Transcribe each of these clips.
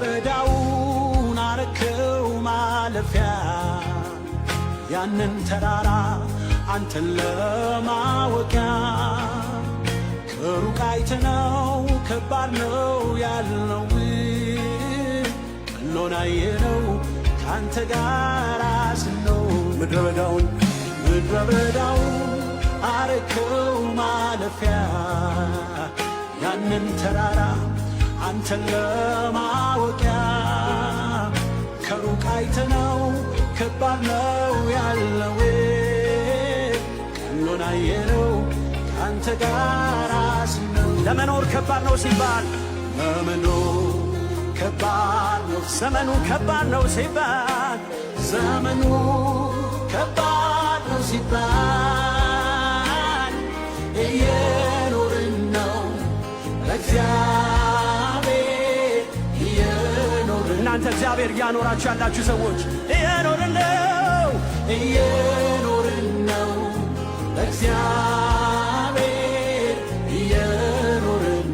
በዳውን አረከው ማለፊያ ያንን ተራራ አንተን ለማወቂያ ከሩቅ አይተነው ከባድ ነው ያልነው ቀሎን አየነው ካንተ ጋር ስንኖር ምድረ በዳውን አረከው ማለፊያ ያንን ተራራ አንተን ለማወቂያ ከሩቅ አይተነው ከባድ ነው ያልነው ቀሎን አየነው ካንተ ጋር ስንኖር ለመኖር ከባድ ነው ሲባል ከባድ ነው ዘመኑ ከባድ ነው ሲባል ዘመኑ ከባድ ነው ሲባል እየኖርን ነው ለእግዚአብሔር እየኖርን እናንተ እግዚአብሔር እያኖራችሁ ያላችሁ ሰዎች እየኖርን ነው ለእግዚአብሔር እየኖርን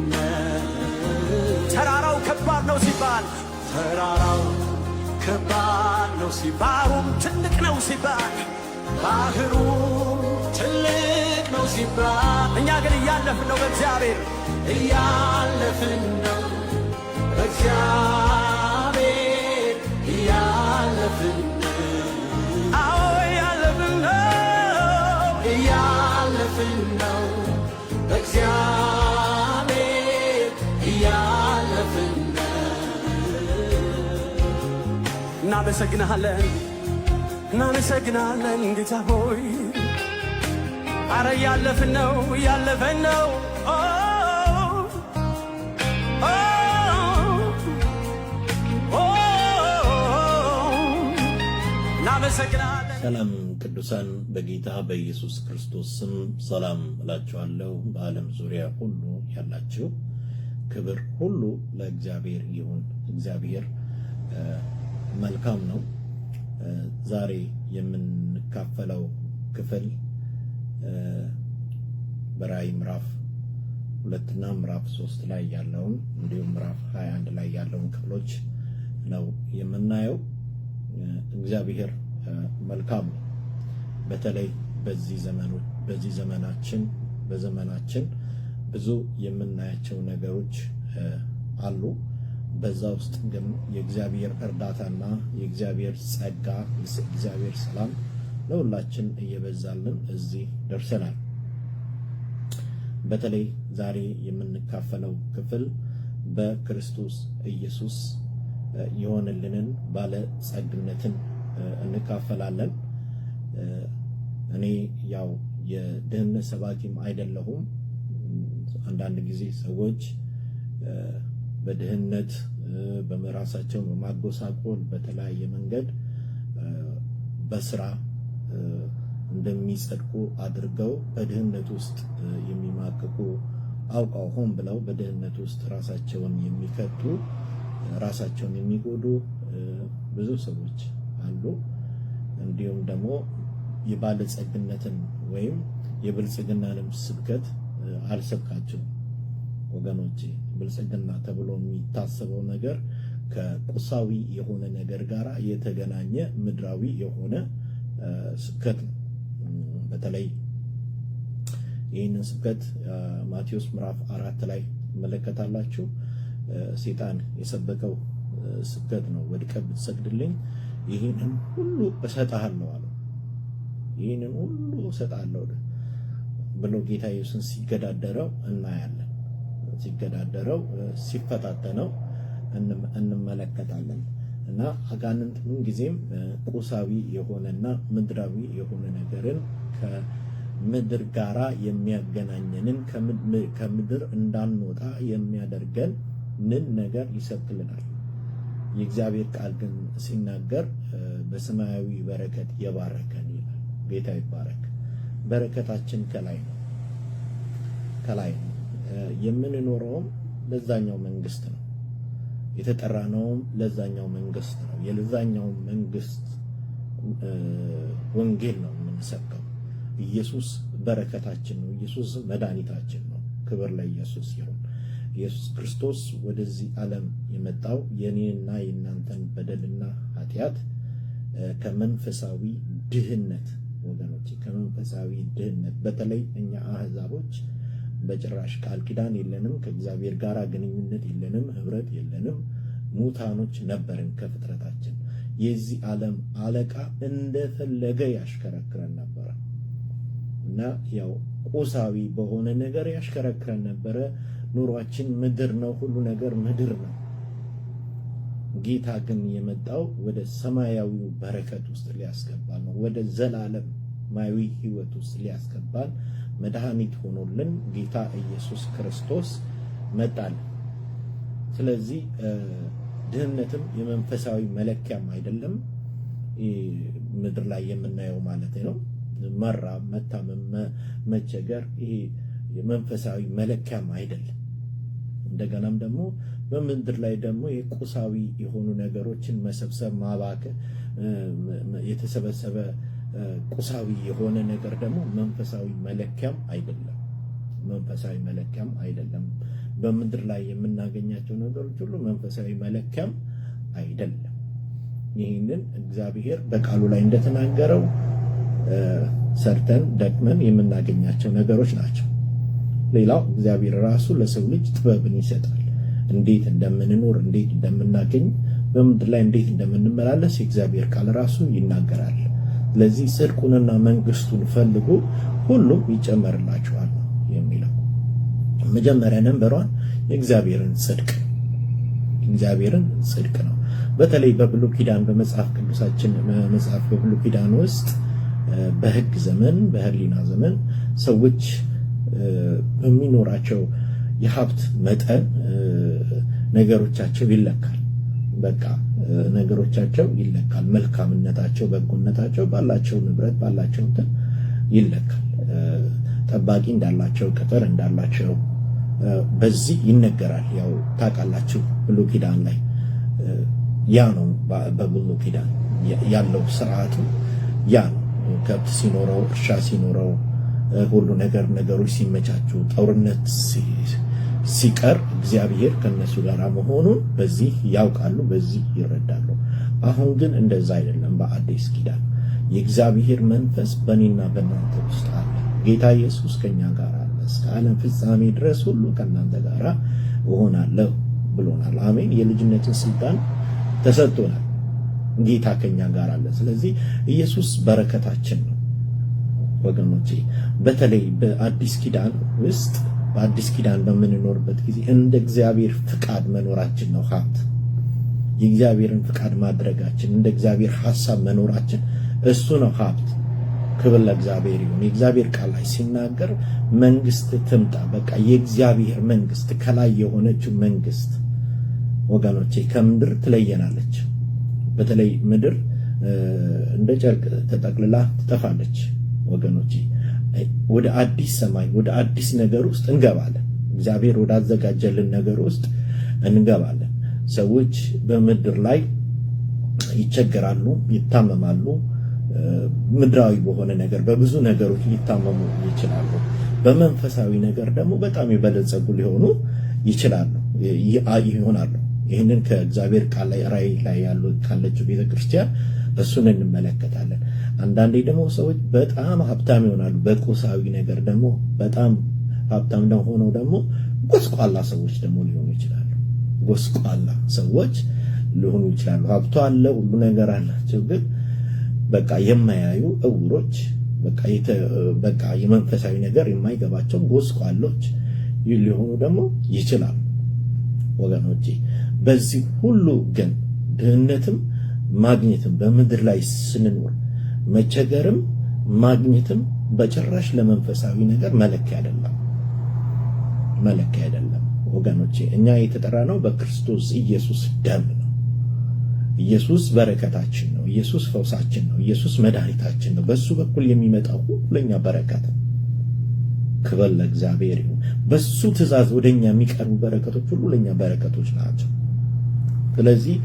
ተራራው ከባድ ነው ሲባል ተራራው ከባድ ነው ሲባል ባህሩም ትልቅ ነው ሲባል ባህሩም ትልቅ ነው ሲባል እኛ ግን እያለፍን ነው በእግዚአብሔር እያለፍን ነው በእግዚአብሔር እያለፍን አዎ እያለፍን ነው በእግዚአብሔር እያለፍን እናመሰግናለን ጌታ ሆይ አረ እያለፍን ነው እናመሰግናለን። ሰላም ቅዱሳን በጌታ በኢየሱስ ክርስቶስ ስም ሰላም እላችኋለሁ። በዓለም ዙሪያ ሁሉ ያላችሁ ክብር ሁሉ ለእግዚአብሔር ይሁን። እግዚአብሔር መልካም ነው። ዛሬ የምንካፈለው ክፍል በራእይ ምዕራፍ 2 እና ምዕራፍ 3 ላይ ያለውን እንዲሁም ምዕራፍ 21 ላይ ያለውን ክፍሎች ነው የምናየው። እግዚአብሔር መልካም ነው። በተለይ በዚህ ዘመናችን ብዙ የምናያቸው ነገሮች አሉ። በዛ ውስጥ ግን የእግዚአብሔር እርዳታና የእግዚአብሔር ጸጋ የእግዚአብሔር ሰላም ለሁላችን እየበዛልን እዚህ ደርሰናል። በተለይ ዛሬ የምንካፈለው ክፍል በክርስቶስ ኢየሱስ የሆነልንን ባለ ጸግነትን እንካፈላለን። እኔ ያው የድህነት ሰባኪም አይደለሁም። አንዳንድ ጊዜ ሰዎች በድህነት በመራሳቸው በማጎሳቆል በተለያየ መንገድ በስራ እንደሚጸድቁ አድርገው በድህነት ውስጥ የሚማቅቁ አውቀው ሆን ብለው በድህነት ውስጥ ራሳቸውን የሚከቱ ራሳቸውን የሚጎዱ ብዙ ሰዎች አሉ። እንዲሁም ደግሞ የባለጸግነትን ወይም የብልጽግናንም ስብከት አልሰብካቸውም ወገኖቼ። ብልጽግና ተብሎ የሚታሰበው ነገር ከቁሳዊ የሆነ ነገር ጋር የተገናኘ ምድራዊ የሆነ ስብከት ነው። በተለይ ይህንን ስብከት ማቴዎስ ምዕራፍ 4 ላይ መለከታላችሁ። ሰይጣን የሰበከው ስብከት ነው። ወድቀህ ብትሰግድልኝ ይህንን ሁሉ እሰጥሃለሁ አለው። ይህንን ሁሉ እሰጥሃለሁ ብሎ ጌታ ኢየሱስን ሲገዳደረው እናያለን። ሲገዳደረው ሲፈታተነው እንመለከታለን። እና አጋንንት ምን ጊዜም ቁሳዊ የሆነና ምድራዊ የሆነ ነገርን ከምድር ጋራ የሚያገናኘንን ከምድር እንዳንወጣ የሚያደርገን ምን ነገር ይሰብክልናል። የእግዚአብሔር ቃል ግን ሲናገር በሰማያዊ በረከት የባረከን ይላል። ጌታ ይባረክ። በረከታችን ከላይ ነው። የምንኖረውም ለዛኛው መንግስት ነው። የተጠራነውም ለዛኛው መንግስት ነው። የለዛኛው መንግስት ወንጌል ነው የምንሰብከው። ኢየሱስ በረከታችን ነው። ኢየሱስ መድኃኒታችን ነው። ክብር ለኢየሱስ ይሁን። ኢየሱስ ክርስቶስ ወደዚህ ዓለም የመጣው የኔንና የእናንተን በደልና ኃጢአት ከመንፈሳዊ ድህነት ወገኖች፣ ከመንፈሳዊ ድህነት በተለይ እኛ አህዛቦች በጭራሽ ቃል ኪዳን የለንም፣ ከእግዚአብሔር ጋር ግንኙነት የለንም፣ ህብረት የለንም፣ ሙታኖች ነበርን ከፍጥረታችን። የዚህ ዓለም አለቃ እንደፈለገ ያሽከረክረን ነበረ እና ያው ቁሳዊ በሆነ ነገር ያሽከረክረን ነበረ። ኑሯችን ምድር ነው፣ ሁሉ ነገር ምድር ነው። ጌታ ግን የመጣው ወደ ሰማያዊው በረከት ውስጥ ሊያስገባን ነው፣ ወደ ዘላለማዊ ህይወት ውስጥ ሊያስገባን መድኃኒት ሆኖልን ጌታ ኢየሱስ ክርስቶስ መጣል። ስለዚህ ድህነትም የመንፈሳዊ መለኪያም አይደለም፣ ምድር ላይ የምናየው ማለት ነው። መራብ፣ መታመም፣ መቸገር ይሄ የመንፈሳዊ መለኪያም አይደለም። እንደገናም ደግሞ በምድር ላይ ደግሞ የቁሳዊ የሆኑ ነገሮችን መሰብሰብ፣ ማባከን፣ የተሰበሰበ ቁሳዊ የሆነ ነገር ደግሞ መንፈሳዊ መለኪያም አይደለም። መንፈሳዊ መለኪያም አይደለም። በምድር ላይ የምናገኛቸው ነገሮች ሁሉ መንፈሳዊ መለኪያም አይደለም። ይህንን እግዚአብሔር በቃሉ ላይ እንደተናገረው ሰርተን ደክመን የምናገኛቸው ነገሮች ናቸው። ሌላው እግዚአብሔር ራሱ ለሰው ልጅ ጥበብን ይሰጣል። እንዴት እንደምንኖር፣ እንዴት እንደምናገኝ፣ በምድር ላይ እንዴት እንደምንመላለስ የእግዚአብሔር ቃል ራሱ ይናገራል። ስለዚህ ጽድቁንና መንግስቱን ፈልጉ ሁሉም ይጨመርላችኋል ነው የሚለው። መጀመሪያ ነንበሯን የእግዚአብሔርን ጽድቅ ነው። በተለይ በብሉይ ኪዳን በመጽሐፍ ቅዱሳችን መጽሐፍ በብሉይ ኪዳን ውስጥ በሕግ ዘመን በህሊና ዘመን ሰዎች በሚኖራቸው የሀብት መጠን ነገሮቻቸው ይለካል። በቃ ነገሮቻቸው ይለካል። መልካምነታቸው፣ በጎነታቸው፣ ባላቸው ንብረት ባላቸው እንትን ይለካል። ጠባቂ እንዳላቸው፣ ቅጥር እንዳላቸው በዚህ ይነገራል። ያው ታውቃላችሁ ብሉይ ኪዳን ላይ ያ ነው። በብሉይ ኪዳን ያለው ስርዓቱ ያ ነው። ከብት ሲኖረው፣ እርሻ ሲኖረው፣ ሁሉ ነገሮች ሲመቻቹ፣ ጦርነት ሲቀር እግዚአብሔር ከነሱ ጋር መሆኑን በዚህ ያውቃሉ፣ በዚህ ይረዳሉ። አሁን ግን እንደዛ አይደለም። በአዲስ ኪዳን የእግዚአብሔር መንፈስ በእኔና በእናንተ ውስጥ አለ። ጌታ ኢየሱስ ከኛ ጋር አለ። እስከ ዓለም ፍጻሜ ድረስ ሁሉ ከእናንተ ጋር እሆናለሁ ብሎናል። አሜን። የልጅነትን ስልጣን ተሰጥቶናል። ጌታ ከኛ ጋር አለ። ስለዚህ ኢየሱስ በረከታችን ነው ወገኖቼ። በተለይ በአዲስ ኪዳን ውስጥ በአዲስ ኪዳን በምንኖርበት ጊዜ እንደ እግዚአብሔር ፍቃድ መኖራችን ነው ሀብት። የእግዚአብሔርን ፍቃድ ማድረጋችን፣ እንደ እግዚአብሔር ሐሳብ መኖራችን እሱ ነው ሀብት። ክብር ለእግዚአብሔር ይሁን። የእግዚአብሔር ቃል ላይ ሲናገር መንግስት ትምጣ፣ በቃ የእግዚአብሔር መንግስት ከላይ የሆነችው መንግስት ወገኖቼ ከምድር ትለየናለች። በተለይ ምድር እንደ ጨርቅ ተጠቅልላ ትጠፋለች ወገኖቼ። ወደ አዲስ ሰማይ ወደ አዲስ ነገር ውስጥ እንገባለን። እግዚአብሔር ወዳዘጋጀልን ነገር ውስጥ እንገባለን። ሰዎች በምድር ላይ ይቸገራሉ፣ ይታመማሉ። ምድራዊ በሆነ ነገር በብዙ ነገሮች ሊታመሙ ይችላሉ። በመንፈሳዊ ነገር ደግሞ በጣም የበለጸጉ ሊሆኑ ይችላሉ ይሆናሉ። ይህንን ከእግዚአብሔር ቃል ላይ ራእይ ላይ ካለችው ቤተክርስቲያን እሱን እንመለከታለን። አንዳንዴ ደግሞ ሰዎች በጣም ሀብታም ይሆናሉ። በቁሳዊ ነገር ደግሞ በጣም ሀብታም ሆነው ደግሞ ጎስቋላ ሰዎች ደግሞ ሊሆኑ ይችላሉ። ጎስቋላ ሰዎች ሊሆኑ ይችላሉ። ሀብቱ አለ፣ ሁሉ ነገር አላቸው፣ ግን በቃ የማያዩ እውሮች፣ በቃ የመንፈሳዊ ነገር የማይገባቸው ጎስቋሎች ሊሆኑ ደግሞ ይችላሉ ወገኖቼ። በዚህ ሁሉ ግን ድህነትም ማግኘትም በምድር ላይ ስንኖር መቸገርም ማግኘትም በጭራሽ ለመንፈሳዊ ነገር መለኪያ አይደለም ወገኖቼ። እኛ የተጠራነው በክርስቶስ ኢየሱስ ደም ነው። ኢየሱስ በረከታችን ነው። ኢየሱስ ፈውሳችን ነው። ኢየሱስ መድኃኒታችን ነው። በሱ በኩል የሚመጣው ሁሉ ለኛ በረከት ነው። ክብር ለእግዚአብሔር ይሁን። በሱ ትእዛዝ ወደኛ የሚቀርቡ በረከቶች ሁሉ ለኛ በረከቶች ናቸው። ስለዚህ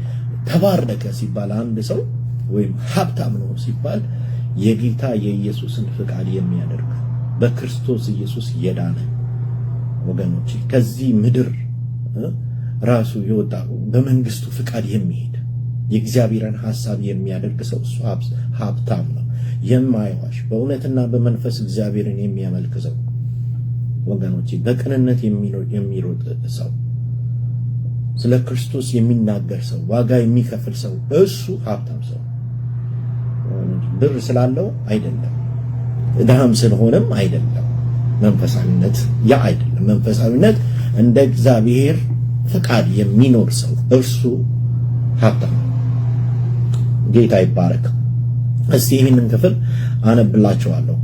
ተባረከ ሲባል አንድ ሰው ወይም ሀብታም ነው ሲባል የጌታ የኢየሱስን ፍቃድ የሚያደርግ በክርስቶስ ኢየሱስ የዳነ ወገኖች ከዚህ ምድር ራሱ የወጣ በመንግስቱ ፍቃድ የሚሄድ የእግዚአብሔርን ሐሳብ የሚያደርግ ሰው እሱ ሀብታም ነው። የማይዋሽ በእውነትና በመንፈስ እግዚአብሔርን የሚያመልክ ሰው ወገኖቼ፣ በቅንነት የሚሮጥ ሰው፣ ስለ ክርስቶስ የሚናገር ሰው፣ ዋጋ የሚከፍል ሰው እሱ ሀብታም ሰው። ብር ስላለው አይደለም፣ ድሃም ስለሆነም አይደለም። መንፈሳዊነት ያ አይደለም። መንፈሳዊነት እንደ እግዚአብሔር ፍቃድ የሚኖር ሰው እርሱ ሀብታም ነው። ጌታ ይባረክ። እስቲ ይህንን ክፍል አነብላችኋለሁ።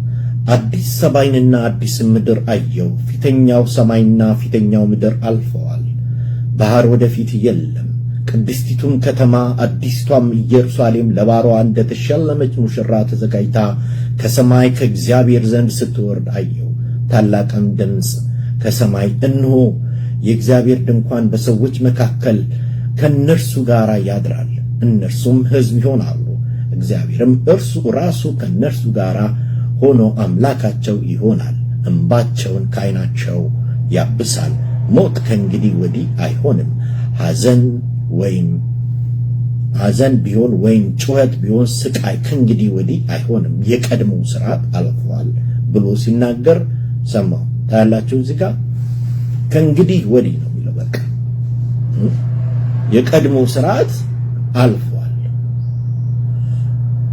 አዲስ ሰማይንና አዲስ ምድር አየሁ። ፊተኛው ሰማይና ፊተኛው ምድር አልፈዋል፣ ባህር ወደፊት የለም። ቅድስቲቱም ከተማ አዲስቷም ኢየሩሳሌም ለባሏ እንደተሸለመች ሙሽራ ተዘጋጅታ ከሰማይ ከእግዚአብሔር ዘንድ ስትወርድ አየሁ። ታላቅም ድምፅ ከሰማይ እነሆ የእግዚአብሔር ድንኳን በሰዎች መካከል ከእነርሱ ጋር ያድራል፣ እነርሱም ሕዝብ ይሆናሉ። እግዚአብሔርም እርሱ ራሱ ከእነርሱ ጋር ሆኖ አምላካቸው ይሆናል። እንባቸውን ከዓይናቸው ያብሳል። ሞት ከእንግዲህ ወዲህ አይሆንም። ሐዘን ቢሆን ወይም ጩኸት ቢሆን ስቃይ ከእንግዲህ ወዲህ አይሆንም፣ የቀድሞው ሥርዓት አልፏል ብሎ ሲናገር ሰማሁ። ታያላችሁ እዚህ ጋር ከእንግዲህ ወዲህ ነው የሚለው። በቃ የቀድሞው ሥርዓት አልፏል።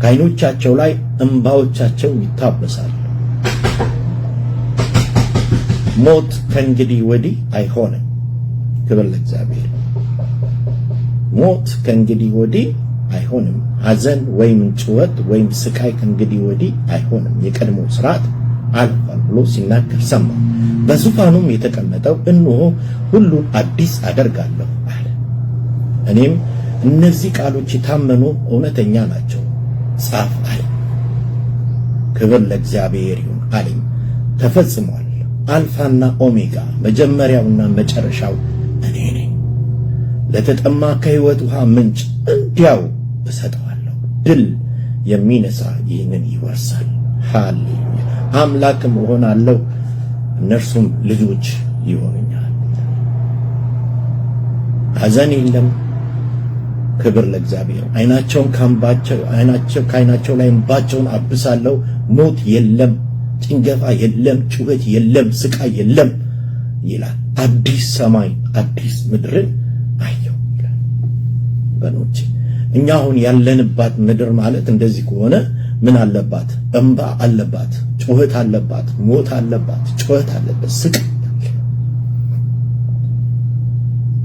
ከዓይኖቻቸው ላይ እንባዎቻቸው ይታበሳል። ሞት ከእንግዲህ ወዲህ አይሆንም። ክብር ለእግዚአብሔር። ሞት ከእንግዲህ ወዲህ አይሆንም። ሐዘን ወይም ጩኸት ወይም ስቃይ ከእንግዲህ ወዲህ አይሆንም፣ የቀድሞው ሥርዓት አልፏል ብሎ ሲናገር ሰማሁ። በዙፋኑም የተቀመጠው እነሆ ሁሉን አዲስ አደርጋለሁ አለ። እኔም እነዚህ ቃሎች የታመኑ እውነተኛ ናቸው ጻፍ አለ። ክብር ለእግዚአብሔር ይሁን አለኝ። ተፈጽሟል። አልፋና ኦሜጋ መጀመሪያውና መጨረሻው እኔ ነኝ። ለተጠማ ከሕይወት ውሃ ምንጭ እንዲያው እሰጠዋለሁ። ድል የሚነሳ ይህንን ይወርሳል። ሃሌሉያ። አምላክም እሆናለሁ፣ እነርሱም ልጆች ይሆኑኛል። ሐዘን የለም። ክብር ለእግዚአብሔር። ከዓይናቸው ላይ እንባቸውን አብሳለሁ። ሞት የለም፣ ጭንገፋ የለም፣ ጩኸት የለም፣ ስቃይ የለም ይላል። አዲስ ሰማይ አዲስ ምድርን አየሁ ይላል። በኖች እኛ አሁን ያለንባት ምድር ማለት እንደዚህ ከሆነ ምን አለባት? እንባ አለባት፣ ጩኸት አለባት፣ ሞት አለባት፣ ጩኸት አለበት፣ ስቃይ።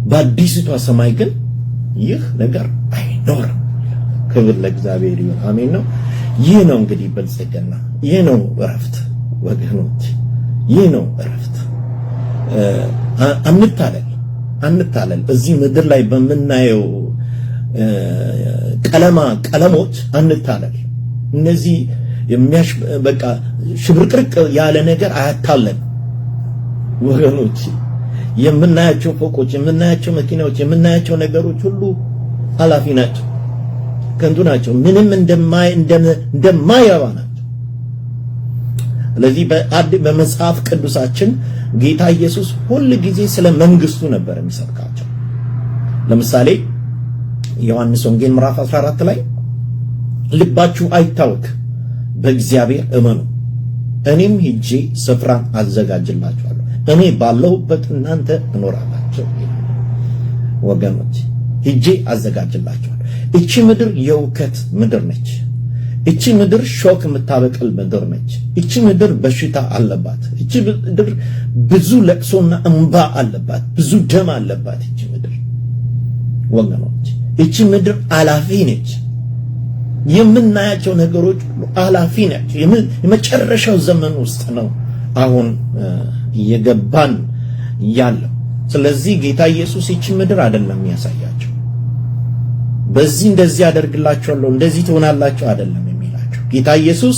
በአዲስቷ ሰማይ ግን ይህ ነገር አይኖርም። ክብር ለእግዚአብሔር ይሁን። አሜን ነው። ይህ ነው እንግዲህ ብልጽግና፣ ይህ ነው እረፍት ወገኖች፣ ይህ ነው እረፍት። አንታለል። እዚህ ምድር ላይ በምናየው ቀለሞች አንታለል። እነዚህ በቃ ሽብርቅርቅ ያለ ነገር አያታለን ወገኖች። የምናያቸው ፎቆች፣ የምናያቸው መኪናዎች፣ የምናያቸው ነገሮች ሁሉ ኃላፊ ናቸው፣ ከንቱ ናቸው፣ ምንም እንደማይረባ ናቸው። ስለዚህ በመጽሐፍ ቅዱሳችን ጌታ ኢየሱስ ሁል ጊዜ ስለ መንግስቱ ነበር የሚሰብካቸው። ለምሳሌ ዮሐንስ ወንጌል ምዕራፍ 14 ላይ ልባችሁ አይታወክ፣ በእግዚአብሔር እመኑ፣ እኔም ሄጄ ስፍራን አዘጋጅላችኋለሁ፣ እኔ ባለሁበት እናንተ ትኖራላችሁ። ወገኖች ሄጄ አዘጋጅላችኋለሁ። እቺ ምድር የውከት ምድር ነች። እቺ ምድር ሾክ የምታበቅል ምድር ነች። እቺ ምድር በሽታ አለባት። እቺ ምድር ብዙ ለቅሶና እንባ አለባት፣ ብዙ ደም አለባት። እቺ ምድር ወገኖች፣ እቺ ምድር አላፊ ነች። የምናያቸው ነገሮች ሁሉ አላፊ ናቸው። የመጨረሻው ዘመን ውስጥ ነው አሁን እየገባን ያለው። ስለዚህ ጌታ ኢየሱስ እቺ ምድር አይደለም የሚያሳያቸው። በዚህ እንደዚህ አደርግላችኋለሁ፣ እንደዚህ ትሆናላችሁ አይደለም የሚላቸው። ጌታ ኢየሱስ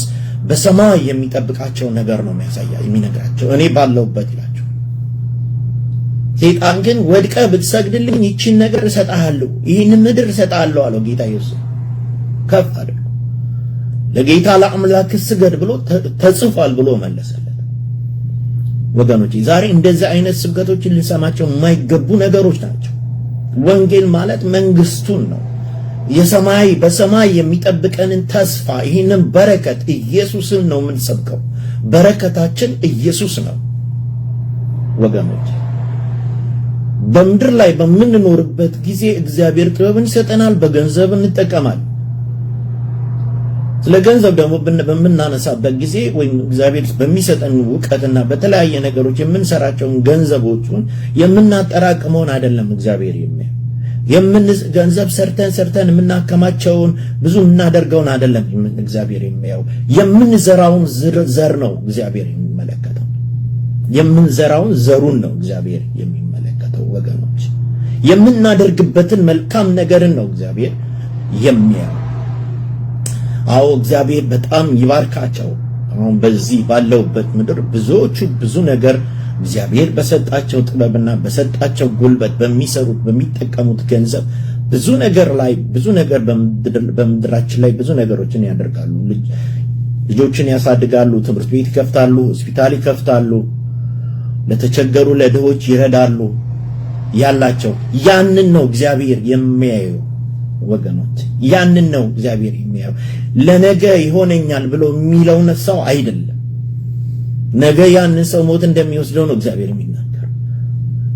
በሰማይ የሚጠብቃቸው ነገር ነው የሚነግራቸው። እኔ ባለሁበት ይላቸው። ሰይጣን ግን ወድቀ ብትሰግድልኝ ይቺን ነገር እሰጥሃለሁ፣ ይህን ምድር እሰጥሃለሁ አለው ጌታ ኢየሱስ። ከፍ አድርጎ ለጌታ ለአምላክ ስገድ ብሎ ተጽፏል ብሎ መለሰለት። ወገኖች ዛሬ እንደዚህ አይነት ስብከቶችን ልንሰማቸው የማይገቡ ነገሮች ናቸው። ወንጌል ማለት መንግስቱን ነው። የሰማይ በሰማይ የሚጠብቀንን ተስፋ ይህንን በረከት ኢየሱስን ነው የምንሰብከው። በረከታችን ኢየሱስ ነው ወገኖች። በምድር ላይ በምንኖርበት ጊዜ እግዚአብሔር ጥበብን ይሰጠናል፣ በገንዘብ እንጠቀማለን። ስለ ገንዘብ ደግሞ በምናነሳበት ጊዜ ወይም እግዚአብሔር በሚሰጠን ዕውቀትና በተለያየ ነገሮች የምንሰራቸውን ገንዘቦቹን የምናጠራቅመውን አይደለም እግዚአብሔር የሚያየው። ገንዘብ ሰርተን የምናከማቸውን ብዙ የምናደርገውን አይደለም እግዚአብሔር የሚያየው። የምንዘራውን ዘር ነው እግዚአብሔር የሚመለከተው። የምንዘራውን ዘሩን ነው እግዚአብሔር የሚመለከተው ወገኖች። የምናደርግበትን መልካም ነገርን ነው እግዚአብሔር የሚያየው። አዎ እግዚአብሔር በጣም ይባርካቸው። አሁን በዚህ ባለውበት ምድር ብዙዎቹ ብዙ ነገር እግዚአብሔር በሰጣቸው ጥበብና በሰጣቸው ጉልበት በሚሰሩት በሚጠቀሙት ገንዘብ ብዙ ነገር በምድራችን ላይ ብዙ ነገሮችን ያደርጋሉ። ልጆችን ያሳድጋሉ፣ ትምህርት ቤት ይከፍታሉ፣ ሆስፒታል ይከፍታሉ፣ ለተቸገሩ ለድሆች ይረዳሉ። ያላቸው ያንን ነው እግዚአብሔር የሚያየው ወገኖች። ያንን ነው እግዚአብሔር የሚያየው። ለነገ ይሆነኛል ብሎ የሚለው ሰው አይደለም። ነገ ያንን ሰው ሞት እንደሚወስደው ነው እግዚአብሔር የሚናገረው።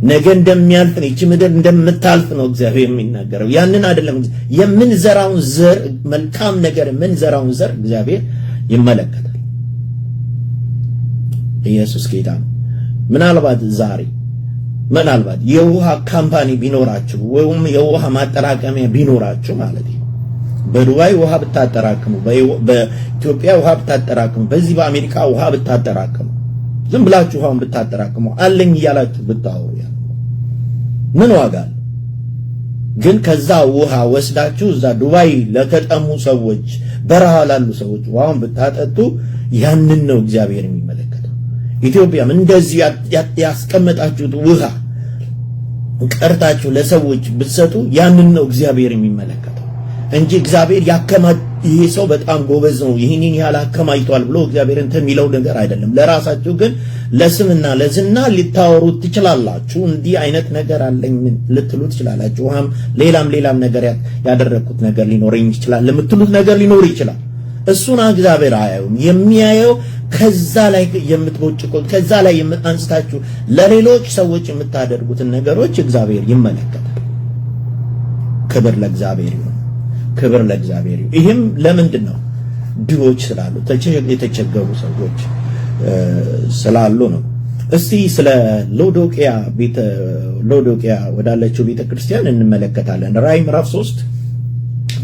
ነገ እንደሚያልፍ ነው፣ ይህች ምድር እንደምታልፍ ነው እግዚአብሔር የሚናገረው። ያንን አይደለም። የምንዘራውን ዘር መልካም ነገር የምንዘራውን ዘር እግዚአብሔር ይመለከታል። ኢየሱስ ጌታ ነው። ምናልባት ዛሬ የውሃ ካምፓኒ ቢኖራችሁ ወይም የውሃ ማጠራቀሚያ ቢኖራችሁ ማለት ነው፣ በዱባይ ውሃ ብታጠራቅሙ፣ በኢትዮጵያ ውሃ ብታጠራቅሙ፣ በዚህ በአሜሪካ ውሃ ብታጠራቅሙ፣ ዝም ብላችሁ ውሃውን ብታጠራቅሙ አለኝ እያላችሁ ብታወሩ ምን ዋጋ አለ? ግን ከዛ ውሃ ወስዳችሁ እዛ ዱባይ ለተጠሙ ሰዎች፣ በረሃ ላሉ ሰዎች ውሃውን ብታጠጡ ያንን ነው እግዚአብሔር የሚመለከተው። ኢትዮጵያም እንደዚህ ያስቀመጣችሁት ውሃ ቀርታችሁ ለሰዎች ብትሰጡ ያንን ነው እግዚአብሔር የሚመለከተው እንጂ እግዚአብሔር ይሄ ሰው በጣም ጎበዝ ነው ይህንን ያህል አከማይቷል ብሎ እግዚአብሔር እንትን የሚለው ነገር አይደለም። ለራሳችሁ ግን ለስምና ለዝና ልታወሩት ትችላላችሁ። እንዲህ አይነት ነገር አለኝ ልትሉ ትችላላችሁ። ሌላም ነገር ያደረኩት ነገር ሊኖረኝ ይችላል ለምትሉት ነገር ሊኖር ይችላል። እሱን እግዚአብሔር አያዩም። የሚያየው ከዛ ላይ የምትቦጭቁት ከዛ ላይ አንስታችሁ ለሌሎች ሰዎች የምታደርጉትን ነገሮች እግዚአብሔር ይመለከታል። ክብር ለእግዚአብሔር ይሁን። ክብር ለእግዚአብሔር ይሁን። ይህም ለምንድን ነው? ድሆች ስላሉ የተቸገሩ ሰዎች ስላሉ ነው። እስቲ ስለ ሎዶቅያ ወዳለችው ቤተክርስቲያን እንመለከታለን። ራዕይ ምዕራፍ 3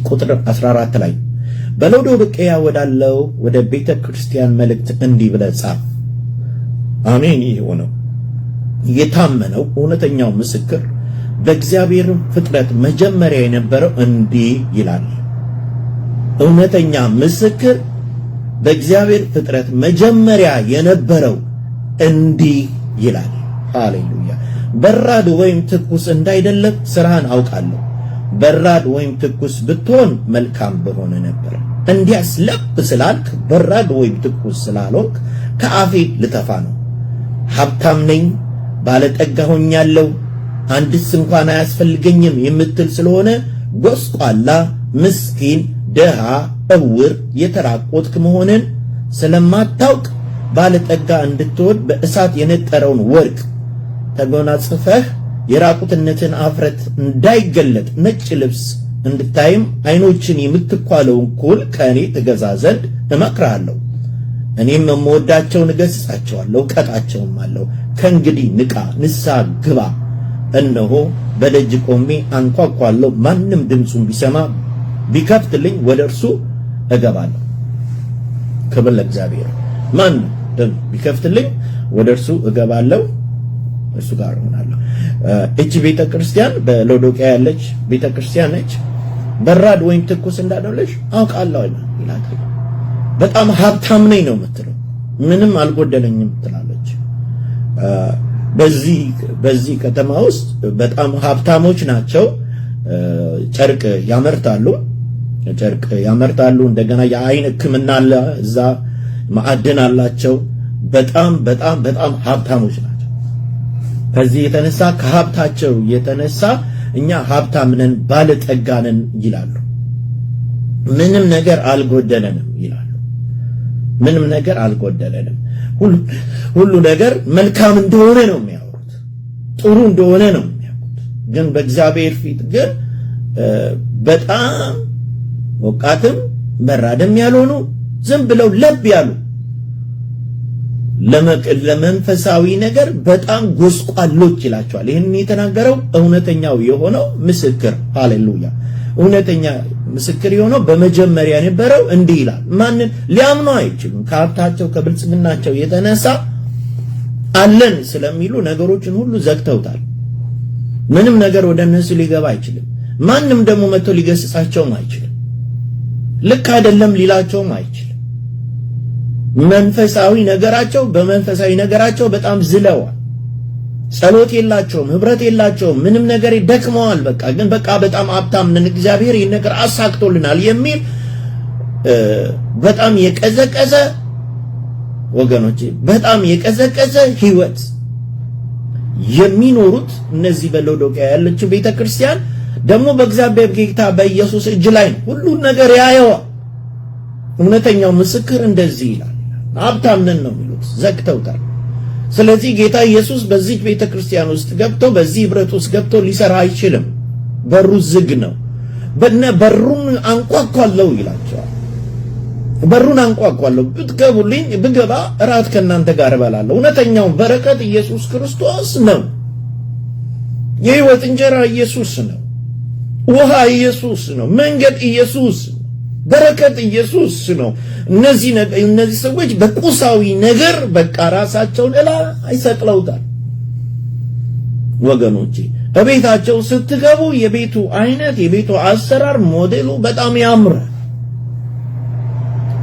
ቁጥር 14 ላይ በሎዶቅያ ወዳለው ወደ ቤተ ክርስቲያን መልእክት እንዲህ ብለህ ጻፍ። አሜን። የሆነው የታመነው እውነተኛው ምስክር በእግዚአብሔር ፍጥረት መጀመሪያ የነበረው እንዲህ ይላል። እውነተኛ ምስክር በእግዚአብሔር ፍጥረት መጀመሪያ የነበረው እንዲህ ይላል። ሃሌሉያ። በራድ ወይም ትኩስ እንዳይደለ ስራህን አውቃለሁ። በራድ ወይም ትኩስ ብትሆን መልካም በሆነ ነበር። እንዲያስ ለብ ስላልክ በራድ ወይም ትኩስ ስላልሆንክ ከአፌ ልተፋ ነው። ሀብታም ነኝ፣ ባለጠጋ ሆኛለሁ፣ አንድስ እንኳን አያስፈልገኝም የምትል ስለሆነ ጎስቋላ፣ ምስኪን፣ ደሃ፣ እውር፣ የተራቆትክ መሆንን ስለማታውቅ ባለጠጋ እንድትሆን በእሳት የነጠረውን ወርቅ ተጎናጽፈህ የራቁትነትን አፍረት እንዳይገለጥ ነጭ ልብስ እንድታይም ዓይኖችን የምትኳለውን ኩል ከእኔ ትገዛ ዘንድ እመክርሃለሁ። እኔም የምወዳቸውን እገሥጻቸዋለሁ፣ እቀጣቸውም አለሁ። ከእንግዲህ ንቃ፣ ንስሐ ግባ። እነሆ በደጅ ቆሜ አንኳኳለሁ። ማንም ድምፁን ቢሰማ ቢከፍትልኝ ወደ እርሱ እገባለሁ። ክብር ለእግዚአብሔር። ማንም ቢከፍትልኝ ወደ እርሱ እገባለሁ፣ እሱ ጋር እሆናለሁ። እቺ ቤተክርስቲያን በሎዶቅያ ያለች ቤተክርስቲያን ነች። በራድ ወይም ትኩስ እንዳደለሽ አውቃለሁ ይላል። በጣም ሀብታም ነኝ ነው የምትለው፣ ምንም አልጎደለኝም ትላለች። በዚህ ከተማ ውስጥ በጣም ሀብታሞች ናቸው። ጨርቅ ያመርታሉ። እንደገና የአይን ሕክምና አለ እዛ፣ ማዕድን አላቸው። በጣም በጣም በጣም ሀብታሞች ናቸው። ከዚህ የተነሳ ከሀብታቸው የተነሳ እኛ ሀብታም ነን ባለጠጋ ነን ይላሉ። ምንም ነገር አልጎደለንም ይላሉ። ምንም ነገር አልጎደለንም፣ ሁሉ ነገር መልካም እንደሆነ ነው የሚያወሩት፣ ጥሩ እንደሆነ ነው የሚያውቁት። ግን በእግዚአብሔር ፊት ግን በጣም ሞቃትም በራድም ያልሆኑ ዝም ብለው ለብ ያሉ ለመንፈሳዊ ነገር በጣም ጎስቋሎች ይላቸዋል። ይህን የተናገረው እውነተኛው የሆነው ምስክር፣ ሃሌሉያ፣ እውነተኛ ምስክር የሆነው በመጀመሪያ የነበረው እንዲህ ይላል። ማንን ሊያምኑ አይችሉም። ከሀብታቸው ከብልጽግናቸው የተነሳ አለን ስለሚሉ ነገሮችን ሁሉ ዘግተውታል። ምንም ነገር ወደ እነሱ ሊገባ አይችልም። ማንም ደግሞ መጥቶ ሊገስጻቸውም አይችልም። ልክ አይደለም ሊላቸውም አይችልም። መንፈሳዊ ነገራቸው በመንፈሳዊ ነገራቸው በጣም ዝለዋል። ጸሎት የላቸውም፣ ህብረት የላቸውም፣ ምንም ነገር ደክመዋል። ግን በጣም ሀብታም ነን፣ እግዚአብሔር ይህን ነገር አሳክቶልናል የሚል በጣም የቀዘቀዘ ወገኖቼ፣ በጣም የቀዘቀዘ ህይወት የሚኖሩት እነዚህ በሎዶቅያ ያለችው ቤተክርስቲያን ደግሞ በእግዚአብሔር ጌታ በኢየሱስ እጅ ላይ ነው ሁሉን ነገር ያየዋል። እውነተኛው ምስክር እንደዚህ ይላል። ሀብታም ነን ነው የሚሉት፣ ዘግተውታል። ስለዚህ ጌታ ኢየሱስ በዚህ ቤተክርስቲያን ውስጥ ገብቶ በዚህ ህብረት ውስጥ ገብቶ ሊሰራ አይችልም። በሩ ዝግ ነው። በሩን አንኳኳለሁ ይላቸዋል። በሩን አንኳኳለሁ፣ ብትገቡልኝ ብገባ እራት ከእናንተ ጋር እበላለሁ። እውነተኛው በረከት ኢየሱስ ክርስቶስ ነው። የህይወት እንጀራ ኢየሱስ ነው። ውሃ ኢየሱስ ነው። መንገድ ኢየሱስ ነው። በረከት ኢየሱስ ነው። እነዚህ ሰዎች በቁሳዊ ነገር ራሳቸውን አይሰቅለውታል። ወገኖቼ በቤታቸው ስትገቡ የቤቱ አይነት የቤቱ አሰራር ሞዴሉ በጣም ያምራል።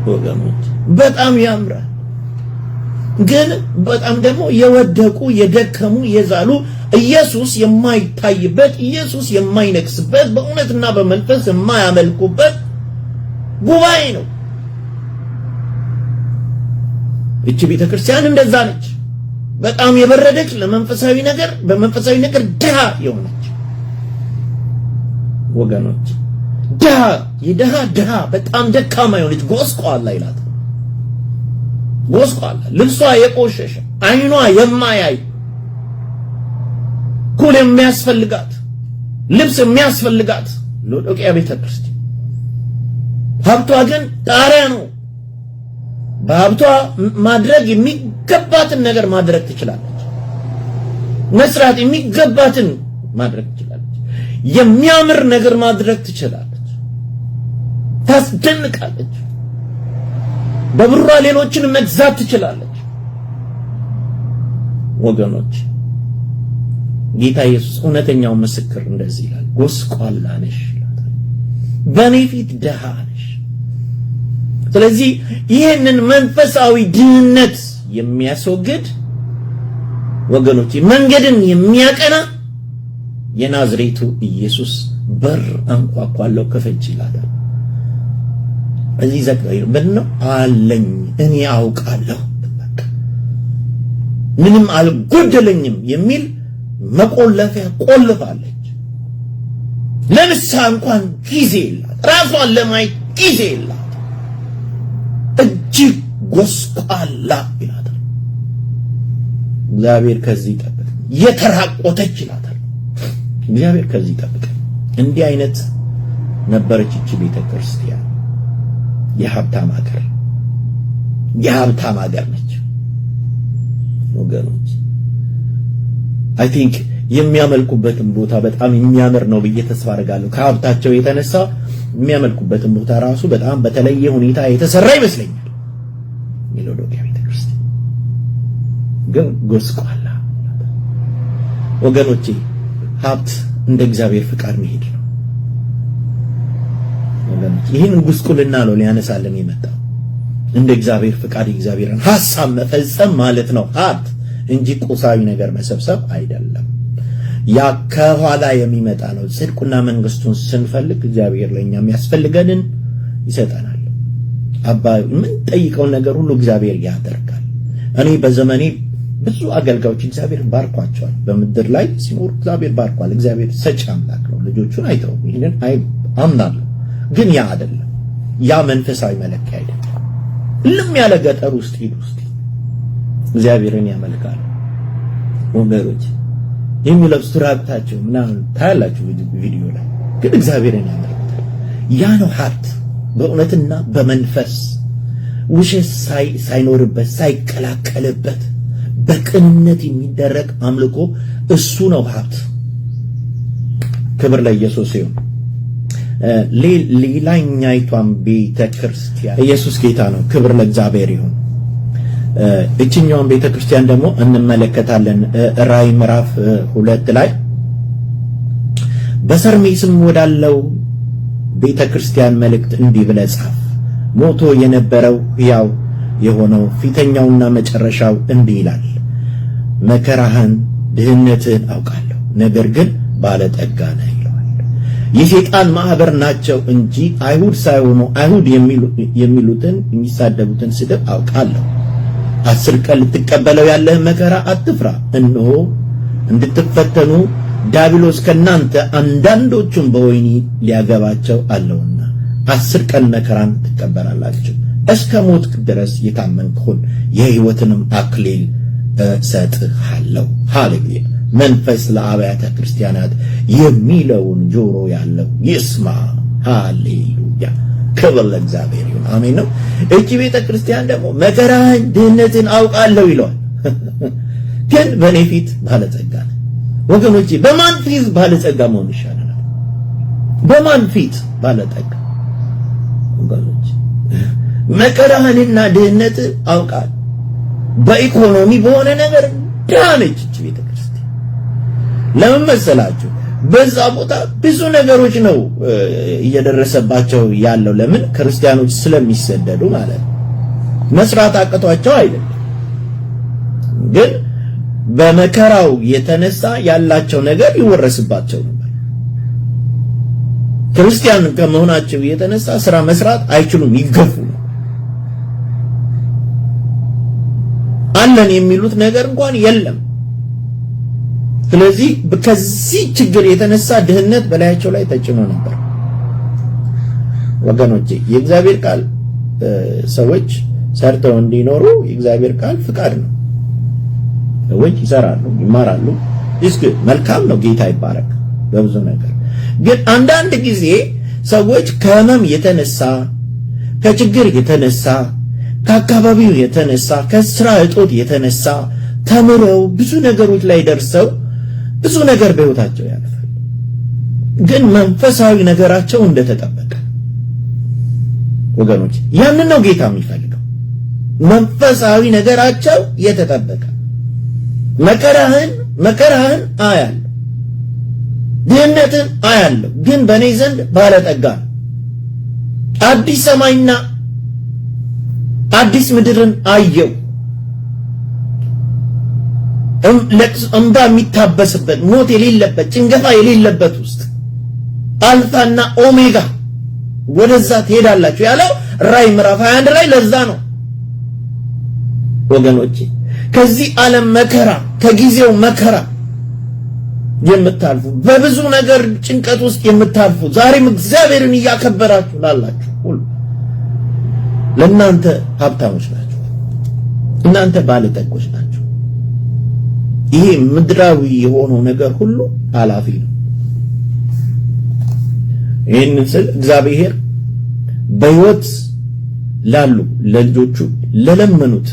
ወገኖቼ በጣም ያምራል። ግን በጣም ደግሞ የወደቁ የደከሙ የዛሉ ኢየሱስ የማይታይበት ኢየሱስ የማይነግስበት በእውነትና በመንፈስ የማያመልኩበት ጉባኤ ነው። እቺ ቤተክርስቲያን እንደዛ ነች። በጣም የበረደች ለመንፈሳዊ ነገር በመንፈሳዊ ነገር ድሃ የሆነች ወገኖች፣ ድሃ በጣም ደካማ የሆነች ጎስቋላ ይላል። ጎስቋላ፣ ልብሷ የቆሸሸ፣ አይኗ የማያይ፣ ኩል የሚያስፈልጋት፣ ልብስ የሚያስፈልጋት ሎዶቅያ ቤተክርስቲያን ሀብቷ ግን ጣሪያ ነው። በሀብቷ ማድረግ የሚገባትን ነገር ማድረግ ትችላለች። መስራት የሚገባትን ማድረግ ትችላለች። የሚያምር ነገር ማድረግ ትችላለች። ታስደንቃለች። በብሯ ሌሎችን መግዛት ትችላለች። ወገኖች ጌታ ኢየሱስ እውነተኛው ምስክር እንደዚህ ይላል፣ ጎስቋላ ነሽ ይላታል፣ በእኔ ፊት ድሃ ነሽ። ስለዚህ ይህንን መንፈሳዊ ድህነት የሚያስወግድ ወገኖች መንገድን የሚያቀና የናዝሬቱ ኢየሱስ በር አንኳኳለሁ ክፈች ይላታል። እዚህ ዘክራይ ምንድነው አለኝ፣ እኔ አውቃለሁ፣ ምንም አልጎደለኝም የሚል መቆለፊያ ቆልፋለች። ለምሳ እንኳን ጊዜ የላት፣ ራሷን ለማየት ጊዜ የላት። እጅግ ጎስቋላ ይላታል። እግዚአብሔር ከዚህ ይጠብቅ። የተራቆተች ይላታል። እግዚአብሔር ከዚህ ይጠብቅ። እንዲህ አይነት ነበረች እቺ ቤተክርስቲያን። የሀብታም ሀገር ነች ወገኖች። አይ ቲንክ የሚያመልኩበትን ቦታ በጣም የሚያምር ነው ብዬ ተስፋ አደርጋለሁ። ከሀብታቸው የተነሳ የሚያመልኩበትን ቦታ ራሱ በጣም በተለየ ሁኔታ የተሰራ ይመስለኛል። የሎዶቅያ ቤተክርስቲያን ግን ጎስቋላ ወገኖቼ። ሀብት እንደ እግዚአብሔር ፍቃድ መሄድ ነው ወገኖች። ይህን ጉስቁልና ነው ሊያነሳልን የመጣው። እንደ እግዚአብሔር ፍቃድ እግዚአብሔርን ሐሳብ መፈጸም ማለት ነው ሀብት እንጂ ቁሳዊ ነገር መሰብሰብ አይደለም። ያ ከኋላ የሚመጣ ነው። ጽድቁና መንግስቱን ስንፈልግ እግዚአብሔር ለኛ የሚያስፈልገንን ይሰጠናል። ምን ጠይቀው ነገር ሁሉ እግዚአብሔር ያደርጋል። እኔ በዘመኔ ብዙ አገልጋዮች እግዚአብሔር ባርኳቸዋል። በምድር ላይ ሲኖር እግዚአብሔር ባርኳል። እግዚአብሔር ሰጪ አምላክ ነው። ልጆቹን አይተው ይህንን አምናለሁ። ግን ያ አይደለም፣ ያ መንፈሳዊ መለኪያ አይደለም። ልም ያለ ገጠር ውስጥ ሂዱ እስቲ እግዚአብሔርን ያመልካሉ ወገኖች። የሚለብሱት ራቁታቸው ምናምን ታያላችሁ ቪዲዮ ላይ፣ ግን እግዚአብሔርን ያመልካሉ። ያ ነው ሀብት በእውነትና በመንፈስ ውሸት ሳይኖርበት ሳይቀላቀልበት በቅንነት የሚደረግ አምልኮ እሱ ነው ሀብት። ክብር ለኢየሱስ ይሁን። ሌላኛይቷን ቤተክርስቲያን ኢየሱስ ጌታ ነው። ክብር ለእግዚአብሔር ይሁን። እችኛዋን ቤተክርስቲያን ደግሞ እንመለከታለን። ራዕይ ምዕራፍ 2 ላይ በሰርሜስም ወዳለው ቤተክርስቲያን መልእክት እንዲህ ብለህ ጻፍ። ሞቶ የነበረው ሕያው የሆነው ፊተኛውና መጨረሻው እንዲህ ይላል፣ መከራህን ድህነትህን አውቃለሁ፣ ነገር ግን ባለጠጋ ነህ ይለዋል። የሰይጣን ማህበር ናቸው እንጂ አይሁድ ሳይሆኑ አይሁድ የሚሉትን የሚሳደቡትን ስድብ አውቃለሁ። 10 ቀን ልትቀበለው ያለህ መከራ አትፍራ፣ እነሆ እንድትፈተኑ ዲያብሎስ ከናንተ አንዳንዶቹን በወህኒ ሊያገባቸው አለውና 10 ቀን መከራን ትቀበላላችሁ። እስከ ሞት ድረስ የታመንክ ሁን፣ የሕይወትንም አክሊል እሰጥሃለሁ። ሃሌሉያ። መንፈስ ለአብያተ ክርስቲያናት የሚለውን ጆሮ ያለው ይስማ። ሃሌሉያ። ክብር ለእግዚአብሔር ይሁን። አሜን ነው። እቺ ቤተ ክርስቲያን ደግሞ መከራህን ድህነትን አውቃለሁ ይለዋል። ግን በእኔ ፊት ባለጸጋ ነህ። ወገኖቼ በማን ፊት ባለጸጋ መሆን ይሻላል? በማን ፊት ባለጠጋ? ወገኖቼ መከራህንና ድህነትን አውቃለሁ። በኢኮኖሚ በሆነ ነገር ዳነች እቺ ቤተ ክርስቲያን። ለምን መሰላችሁ? በዛ ቦታ ብዙ ነገሮች ነው እየደረሰባቸው ያለው። ለምን? ክርስቲያኖች ስለሚሰደዱ ማለት ነው። መስራት አቅቷቸው አይደለም፣ ግን በመከራው የተነሳ ያላቸው ነገር ይወረስባቸው ነበር። ክርስቲያን ከመሆናቸው የተነሳ ስራ መስራት አይችሉም፣ ይገፉ ነው። አለን የሚሉት ነገር እንኳን የለም። ስለዚህ ከዚህ ችግር የተነሳ ድህነት በላያቸው ላይ ተጭኖ ነበር። ወገኖቼ የእግዚአብሔር ቃል ሰዎች ሰርተው እንዲኖሩ የእግዚአብሔር ቃል ፍቃድ ነው። ሰዎች ይሰራሉ፣ ይማራሉ። እስኪ መልካም ነው፣ ጌታ ይባረክ በብዙ ነገር። ግን አንዳንድ ጊዜ ሰዎች ከህመም የተነሳ ከችግር የተነሳ ከአካባቢው የተነሳ ከስራ እጦት የተነሳ ተምረው ብዙ ነገሮች ላይ ደርሰው ብዙ ነገር በህይወታቸው ያልፋል። ግን መንፈሳዊ ነገራቸው እንደተጠበቀ ወገኖች፣ ያንን ነው ጌታ የሚፈልገው። መንፈሳዊ ነገራቸው የተጠበቀ። መከራህን አያለሁ፣ ድህነትን አያለሁ፣ ግን በእኔ ዘንድ ባለጠጋ ነው። አዲስ ሰማይና አዲስ ምድርን አየው። እንባ የሚታበስበት ሞት የሌለበት ጭንገፋ የሌለበት ውስጥ አልፋና ኦሜጋ ወደዛ ትሄዳላችሁ ያለው ራዕይ ምዕራፍ 21 ላይ ለዛ ነው ወገኖቼ። ከዚህ ዓለም መከራ ከጊዜው መከራ የምታልፉ በብዙ ነገር ጭንቀት ውስጥ የምታልፉ ዛሬም እግዚአብሔርን እያከበራችሁ ላላችሁ ሁሉ ለእናንተ ሀብታሞች ናቸው፣ እናንተ ባለጠጎች ናቸው። ይሄ ምድራዊ የሆነው ነገር ሁሉ ኃላፊ ነው። ይህንን ስል እግዚአብሔር በሕይወት ላሉ ለልጆቹ ለለመኑት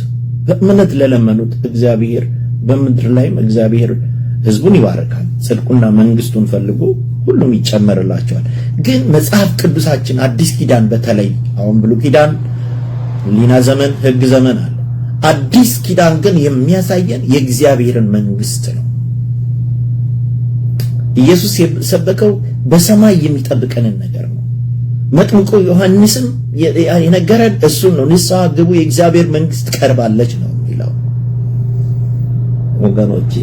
በእምነት ለለመኑት እግዚአብሔር በምድር ላይም እግዚአብሔር ሕዝቡን ይባርካል። ጽድቁና መንግስቱን ፈልጉ ሁሉም ይጨመርላቸዋል። ግን መጽሐፍ ቅዱሳችን አዲስ ኪዳን በተለይ አሁን ብሉይ ኪዳን ሊና ዘመን ሕግ ዘመን አለ። አዲስ ኪዳን ግን የሚያሳየን የእግዚአብሔርን መንግስት ነው። ኢየሱስ የሰበከው በሰማይ የሚጠብቀንን ነገር ነው። መጥምቁ ዮሐንስም የነገረን እሱን ነው። ንስሐ ግቡ የእግዚአብሔር መንግስት ቀርባለች ነው የሚለው። ወገኖቼ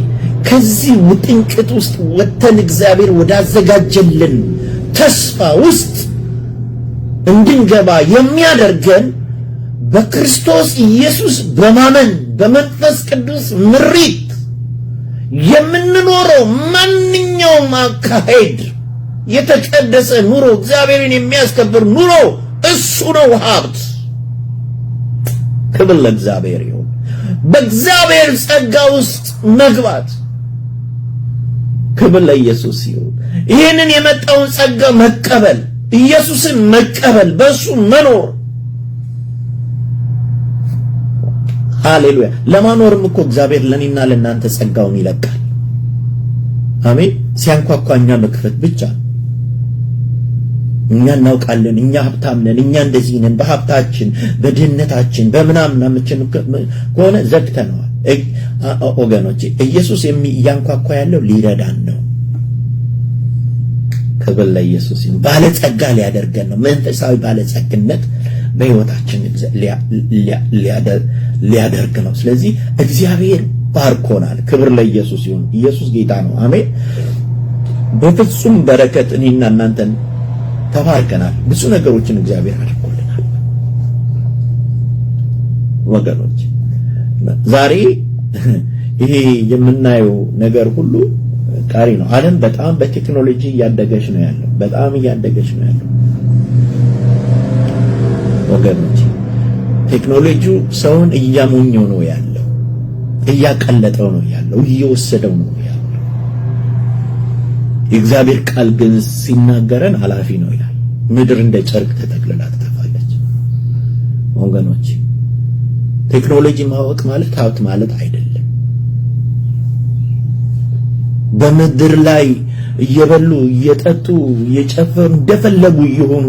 ከዚህ ውጥንቅጥ ውስጥ ወጥተን እግዚአብሔር ወዳዘጋጀልን ተስፋ ውስጥ እንድንገባ የሚያደርገን በክርስቶስ ኢየሱስ በማመን በመንፈስ ቅዱስ ምሪት የምንኖረው ማንኛውም አካሄድ የተቀደሰ ኑሮ፣ እግዚአብሔርን የሚያስከብር ኑሮ እሱ ነው ሀብት። ክብር ለእግዚአብሔር ይሁን። በእግዚአብሔር ጸጋ ውስጥ መግባት፣ ክብር ለኢየሱስ ይሁን። ይህንን የመጣውን ጸጋ መቀበል፣ ኢየሱስን መቀበል፣ በእሱ መኖር። ሃሌሉያ። ለማኖርም እኮ እግዚአብሔር ለኔና ለእናንተ ጸጋውን ይለቃል። አሜን። ሲያንኳኳኛ መክፈት ብቻ። እኛ እናውቃለን፣ እኛ ሀብታም ነን፣ እኛ እንደዚህ ነን፣ በሀብታችን በድህነታችን በምናምናችን ከሆነ ዘግተነዋል። ወገኖቼ ኢየሱስ እያንኳኳ ያለው ሊረዳን ነው። ክብር ለኢየሱስ ይሁን። ባለጸጋ ሊያደርገን ነው። መንፈሳዊ ባለጸግነት በሕይወታችን ሊያደርግ ነው። ስለዚህ እግዚአብሔር ባርኮናል። ክብር ለኢየሱስ ይሁን። ኢየሱስ ጌታ ነው። አሜን። በፍጹም በረከት እኔና እናንተን ተባርከናል። ብዙ ነገሮችን እግዚአብሔር አድርጎልናል ወገኖች። ዛሬ ይሄ የምናየው ነገር ሁሉ ቀሪ ነው። ዓለም በጣም በቴክኖሎጂ እያደገች ነው ያለው። በጣም እያደገች ነው ያለው ወገኖች። ቴክኖሎጂው ሰውን እያሞኘው ነው ያለው፣ እያቀለጠው ነው ያለው፣ እየወሰደው ነው ያለው። የእግዚአብሔር ቃል ግን ሲናገረን ኃላፊ ነው ይላል። ምድር እንደ ጨርቅ ተጠቅልላ ትጠፋለች ወገኖች። ቴክኖሎጂ ማወቅ ማለት ሀብት ማለት አይደለም። በምድር ላይ እየበሉ እየጠጡ እየጨፈሩ እንደፈለጉ እየሆኑ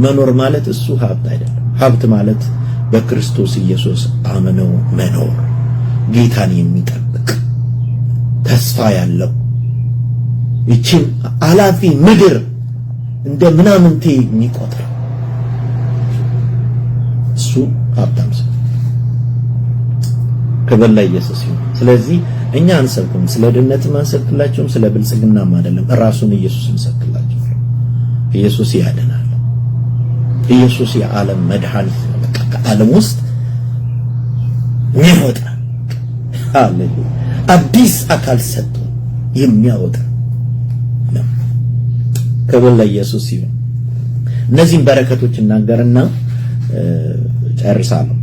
መኖር ማለት እሱ ሀብት አይደለም። ሀብት ማለት በክርስቶስ ኢየሱስ አምነው መኖር፣ ጌታን የሚጠብቅ ተስፋ ያለው ይችን አላፊ ምድር እንደ ምናምንቴ የሚቆጥር እሱ ሀብታም ሰው። ክብር ለኢየሱስ ይሁን። ስለዚህ እኛ አንሰብክም፣ ስለ ድህነትም አንሰብክላቸውም፣ ስለ ብልጽግናም አይደለም። ራሱን ኢየሱስን እንሰብክላቸው። ኢየሱስ ያድናል። ኢየሱስ የዓለም መድኃኒት ነው። በቃ ከዓለም ውስጥ የሚያወጣ ሃሌሉያ፣ አዲስ አካል ሰጥቶ የሚያወጣ ነው። ክብር ለኢየሱስ ይሁን። እነዚህን በረከቶች እናገርና ጨርሳለሁ።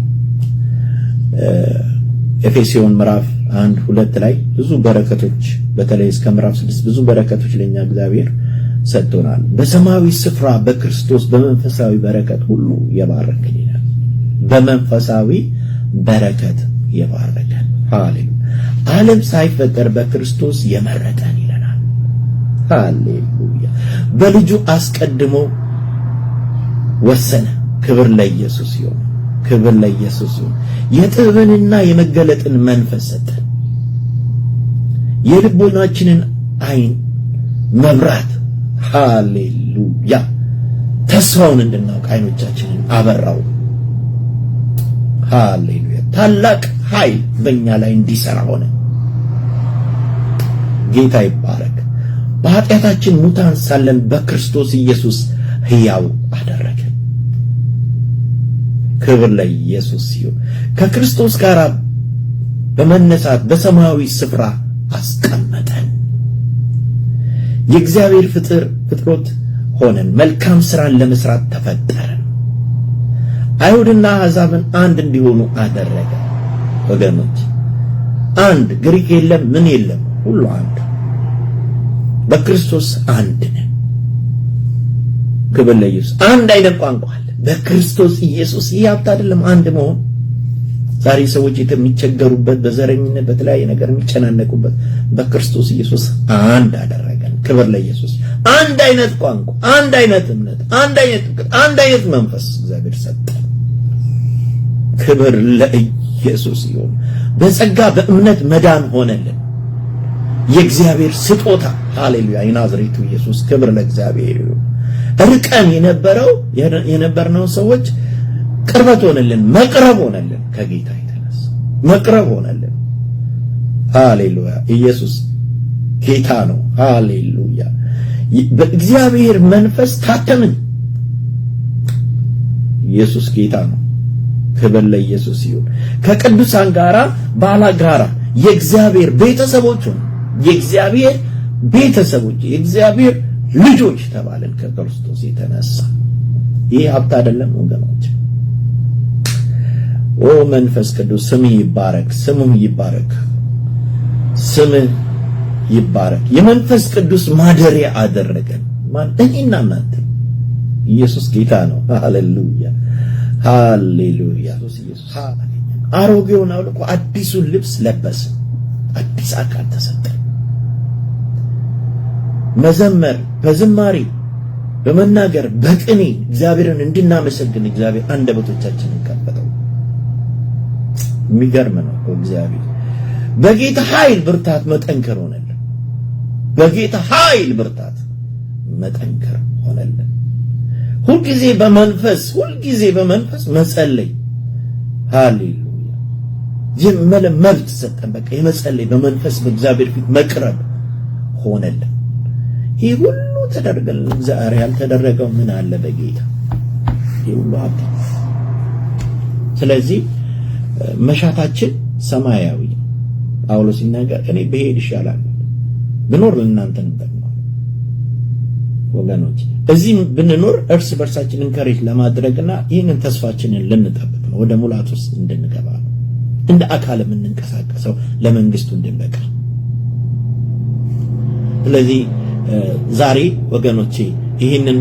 ኤፌሶን ምዕራፍ 1-2 ላይ ብዙ በረከቶች፣ በተለይ እስከ ምዕራፍ 6 ብዙ በረከቶች ለኛ እግዚአብሔር ሰጥቶናል። በሰማያዊ ስፍራ በክርስቶስ በመንፈሳዊ በረከት ሁሉ የባረከን ይላል። በመንፈሳዊ በረከት የባረከን። ሃሌሉያ። ዓለም ሳይፈጠር በክርስቶስ የመረጠን ይለናል። ሃሌሉያ። በልጁ አስቀድሞ ወሰነ። ክብር ለኢየሱስ ይሁን። ክብር ለኢየሱስ ይሁን። የጥበብንና የመገለጥን መንፈስ ሰጠን። የልቦናችንን አይን መብራት፣ ሃሌሉያ፣ ተስፋውን እንድናውቅ አይኖቻችንን አበራው። ሃሌሉያ። ታላቅ ኃይል በእኛ ላይ እንዲሰራ ሆነ። ጌታ ይባረክ። በኃጢአታችን ሙታን ሳለን በክርስቶስ ኢየሱስ ሕያው አደረገ። ክብር ለኢየሱስ ይሁን። ከክርስቶስ ጋር በመነሳት በሰማያዊ ስፍራ አስቀመጠን። የእግዚአብሔር ፍጥረት ሆነን መልካም ሥራን ለመስራት ተፈጠረን። አይሁድና አሕዛብን አንድ እንዲሆኑ አደረገ። ወገኖች አንድ፣ ግሪክ የለም ምን የለም፣ ሁሉ አንድ በክርስቶስ አንድ ነን። ክብር ለኢየሱስ። አንድ አይነት ቋንቋ አለ በክርስቶስ ኢየሱስ። ይህ ሀብት አይደለም አንድ መሆን። ዛሬ ሰዎች የሚቸገሩበት በዘረኝነት በተለያየ ነገር የሚጨናነቁበት፣ በክርስቶስ ኢየሱስ አንድ አደረገን። ክብር ለኢየሱስ። አንድ አይነት ቋንቋ፣ አንድ አይነት እምነት፣ አንድ አይነት ፍቅር፣ አንድ አይነት መንፈስ እግዚአብሔር ሰጠን። ክብር ለኢየሱስ ይሁን። በጸጋ በእምነት መዳን ሆነልን፣ የእግዚአብሔር ስጦታ። ሃሌሉያ። የናዝሬቱ ኢየሱስ። ክብር ለእግዚአብሔር ይሁን። ርቀን የነበርነው ሰዎች ቅርበት ሆነልን፣ መቅረብ ሆነልን። ከጌታ የተነሳ መቅረብ ሆነልን። ሃሌሉያ። ኢየሱስ ጌታ ነው። ሃሌሉያ። በእግዚአብሔር መንፈስ ታተምን። ኢየሱስ ጌታ ነው። ክብር ለኢየሱስ ይሁን። ከቅዱሳን ጋራ ባላጋራ የእግዚአብሔር ቤተሰቦች ሆነ የእግዚአብሔር ቤተሰቦች የእግዚአብሔር ልጆች ተባልን ከክርስቶስ የተነሳ። ይህ ሀብት አይደለም ወገኖች። ኦ መንፈስ ቅዱስ ስምህ ይባረክ፣ ስምህ ይባረክ፣ ስምህ ይባረክ። የመንፈስ ቅዱስ ማደሪያ አደረገን። እኔና እናንተ። ኢየሱስ ጌታ ነው። ሃሌሉያ ሃሌሉያ። አሮጌውን አውልቆ አዲሱን ልብስ ለበስን። አዲስ አካል ተሰጠን። መዘመር፣ በዝማሬ፣ በመናገር፣ በቅኔ እግዚአብሔርን እንድናመሰግን እግዚአብሔር አንደበቶቻችንን ከፈተው። የሚገርም ነው እግዚአብሔር። በጌታ ኃይል ብርታት መጠንከር ሆነልን። በጌታ ኃይል ብርታት መጠንከር ሆነልን። ሁልጊዜ በመንፈስ መጸለይ። ሃሌሉያ። መብት ሰጠን። በቃ የመጸለይ በመንፈስ በእግዚአብሔር ፊት መቅረብ ሆነልን። ይህ ሁሉ ተደረገልን። ዛሬ ያልተደረገው ምን አለ በጌታ? ይህ ሁሉ ሀብት። ስለዚህ መሻታችን ሰማያዊ። ጳውሎስ ሲናገር እኔ ብሄድ ይሻላል ብኖር ለእናንተ እንጠቅማለን። ወገኖች እዚህ ብንኖር እርስ በርሳችን እንከሬጅ ለማድረግና ይህንን ተስፋችንን ልንጠብቅ ነው። ወደ ሙላት ውስጥ እንድንገባ ነው። እንደ አካል የምንንቀሳቀሰው ለመንግስቱ እንድንበቃ። ስለዚህ ዛሬ ወገኖቼ ይህንን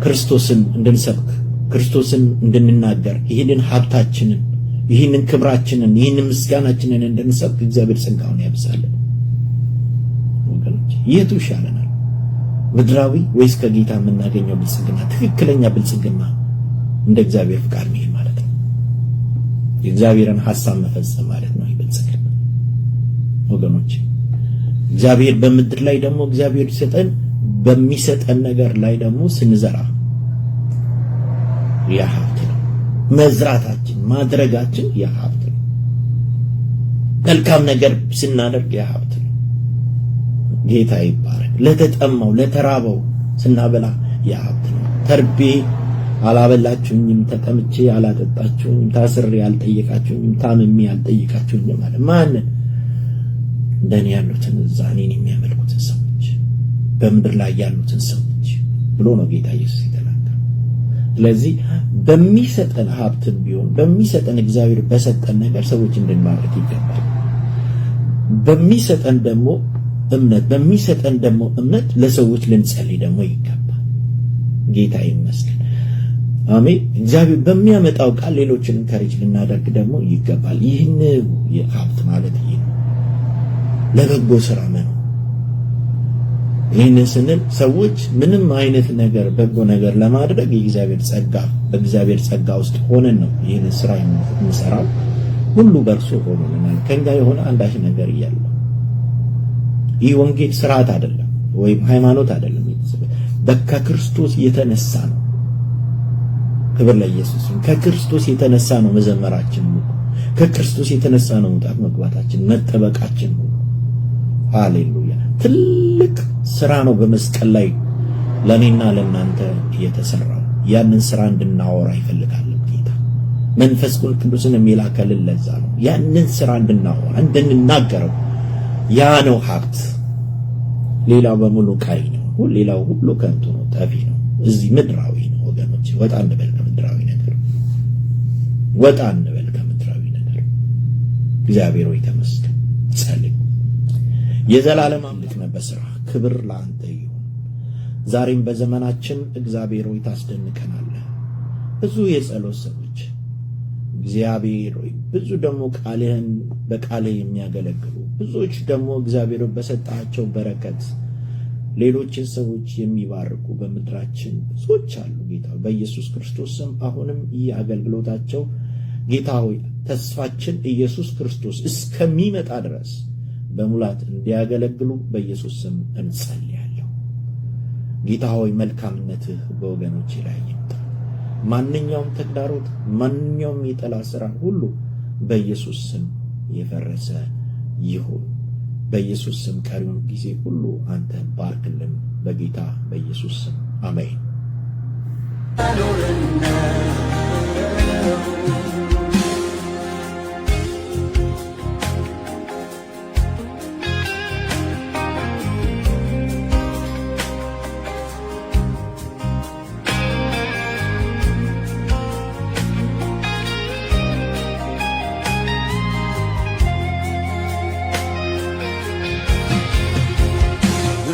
ክርስቶስን እንድንሰብክ፣ ክርስቶስን እንድንናገር፣ ይህንን ሀብታችንን፣ ይህንን ክብራችንን፣ ይህንን ምስጋናችንን እንድንሰብክ እግዚአብሔር ጸጋውን ያብዛልን። ወገኖች የቱ ይሻለናል? ምድራዊ ወይስ ከጌታ የምናገኘው ብልጽግና? ትክክለኛ ብልጽግና እንደ እግዚአብሔር ፍቃድ መሄድ ማለት ነው። የእግዚአብሔርን ሐሳብ መፈጸም ማለት ነው ብልጽግና። ወገኖች እግዚአብሔር በምድር ላይ ደግሞ እግዚአብሔር ሲሰጠን በሚሰጠን ነገር ላይ ደግሞ ስንዘራ ያ ሀብት ነው። መዝራታችን ማድረጋችን ያ ሀብት ነው። መልካም ነገር ስናደርግ ያ ሀብት ነው። ጌታ ይባረክ። ለተጠማው ለተራበው ስናበላ ያ ሀብት ነው። ተርቤ አላበላችሁኝም፣ ተጠምቼ አላጠጣችሁኝም፣ ታስሬ አልጠየቃችሁኝም፣ ታምሜ አልጠየቃችሁኝም ማለት ማንን? እንደኔ ያሉትን እዛ እኔን የሚያመልኩትን ሰዎች፣ በምድር ላይ ያሉትን ሰዎች ብሎ ነው ጌታ ኢየሱስ የተናገረው። ስለዚህ በሚሰጠን ሀብትም ቢሆን በሚሰጠን እግዚአብሔር በሰጠን ነገር ሰዎች እንድንባረክ ይገባል። በሚሰጠን ደግሞ እምነት ለሰዎች ልንጸልይ ደግሞ ይገባል። ጌታ ይመስገን። አሜን። እግዚአብሔር በሚያመጣው ቃል ሌሎችን እንከሬጅ ልናደርግ ደግሞ ይገባል። ይህን ሀብት ማለት ይሄ ነው። ለበጎ ስራ ነው። ይህንን ስንል ሰዎች ምንም አይነት ነገር በጎ ነገር ለማድረግ የእግዚአብሔር ጸጋ በእግዚአብሔር ጸጋ ውስጥ ሆነን ነው ይህንን ስራ የምንሰራው። ሁሉ በእርሱ ሆኖልናል። ከኛ የሆነ አንዳች ነገር እያለ ይህ ወንጌል ስርዓት አይደለም ወይም ሃይማኖት አይደለም። ከክርስቶስ የተነሳ ነው። ክብር ለኢየሱስ። ከክርስቶስ የተነሳ ነው መዘመራችን፣ ከክርስቶስ የተነሳ ነው መውጣት መግባታችን፣ መጠበቃችን። ሃሌሉያ። ትልቅ ስራ ነው በመስቀል ላይ ለኔና ለናንተ የተሰራው። ያንን ስራ እንድናወራ ይፈልጋል ጌታ። መንፈስ ቅዱስን የሚላከልን ለዛ ነው። ያንን ስራ እንድናወራ እንድንናገረው። ያ ነው ሀብት። ሌላው በሙሉ ቀሪ ነው። ሌላው ሁሉ ከንቱ ነው፣ ጠፊ ነው። እዚህ ምድራዊ ነው ወገኖች። ወጣ እንበል ከምድራዊ ነገር፣ ወጣ እንበል ከምድራዊ ነገር። እግዚአብሔር ሆይ ተመስገን። ጸልይ። የዘላለም አምላክ ነህ በሥራ ክብር ለአንተ ይሁን። ዛሬም በዘመናችን እግዚአብሔር ሆይ ታስደንቀናለህ። ብዙ የጸሎት ሰዎች እግዚአብሔር ሆይ ብዙ ደግሞ ቃልህን በቃልህ የሚያገለግሉ ብዙዎች ደግሞ እግዚአብሔር በሰጣቸው በረከት ሌሎችን ሰዎች የሚባርኩ በምድራችን ብዙዎች አሉ። ጌታ በኢየሱስ ክርስቶስ ስም አሁንም ይህ አገልግሎታቸው ጌታ ሆይ ተስፋችን ኢየሱስ ክርስቶስ እስከሚመጣ ድረስ በሙላት እንዲያገለግሉ በኢየሱስ ስም እንጸልያለሁ። ጌታ ሆይ መልካምነትህ በወገኖች ላይ ይምጣ። ማንኛውም ተግዳሮት፣ ማንኛውም የጠላት ሥራ ሁሉ በኢየሱስ ስም የፈረሰ ይሁን። በኢየሱስ ስም ቀሪውን ጊዜ ሁሉ አንተ ባርክልን። በጌታ በኢየሱስ ስም አሜን።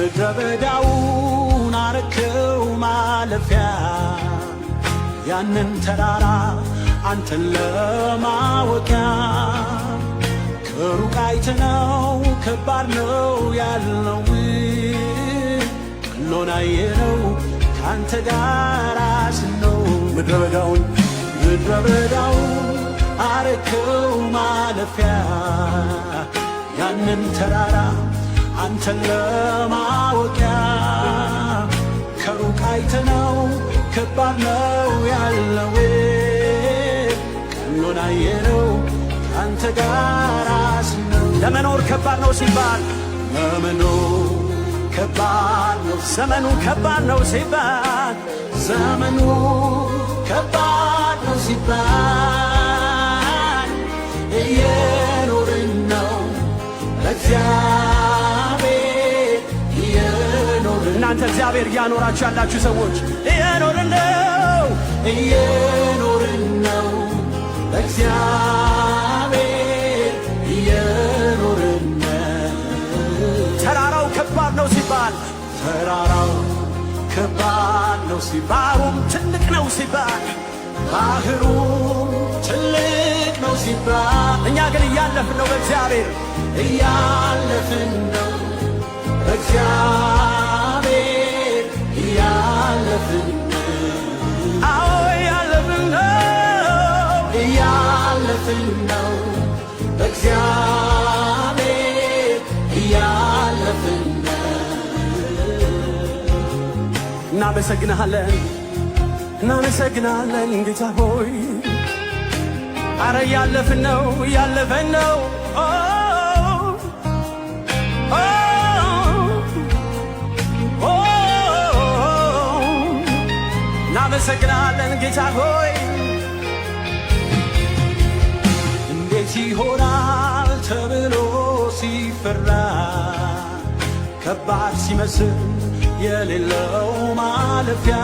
ምድረ በዳውን አረከው ማለፊያ ያንን ተራራ አንተን ለማወቂያ ከሩቅ አይተነው ከባድ ነው ያልነው ቀሎን አየነው ካንተ ጋር ስነው ምድረ በዳውን አረከው ማለፊያ ያንን ተራራ አንተን ለማወቂያ ከሩቅ አይተነው ከባድ ነው ያልነው ቀሎን አየነው ካንተ ጋር ስነው ለመኖር ከባድ ነው ሲባል ለመኖር ከባድ ነው ዘመኑ ከባድ ነው ሲባል ዘመኑ ከባድ ነው ሲባል እየኖርን ነው እግዚአብሔር እየኖርን እናንተ እግዚአብሔር እያኖራችሁ ያላችሁ ሰዎች እየኖርን ነው እግዚአብሔር እየኖርን ተራራው ከባድ ነው ሲባል ተራራው ከባድ ነው ሲባል ባህሩም ትልቅ ነው ሲባል ባህሩም ትልቅ ነው ሲባል እኛ ግን እያለፍን ነው በእግዚአብሔር እያለፍን ነው በእግዚአብሔር እያለፍን አዎ እያለፍን ነው በእግዚአብሔር እያለፍን እናመሰግናለን ጌታ ሆይ አረ እያለፍን ነው እናመሰግናለን ጌታ ሆይ እንዴት ይሆናል ተብሎ ሲፈራ ከባድ ሲመስል የሌለው ማለፊያ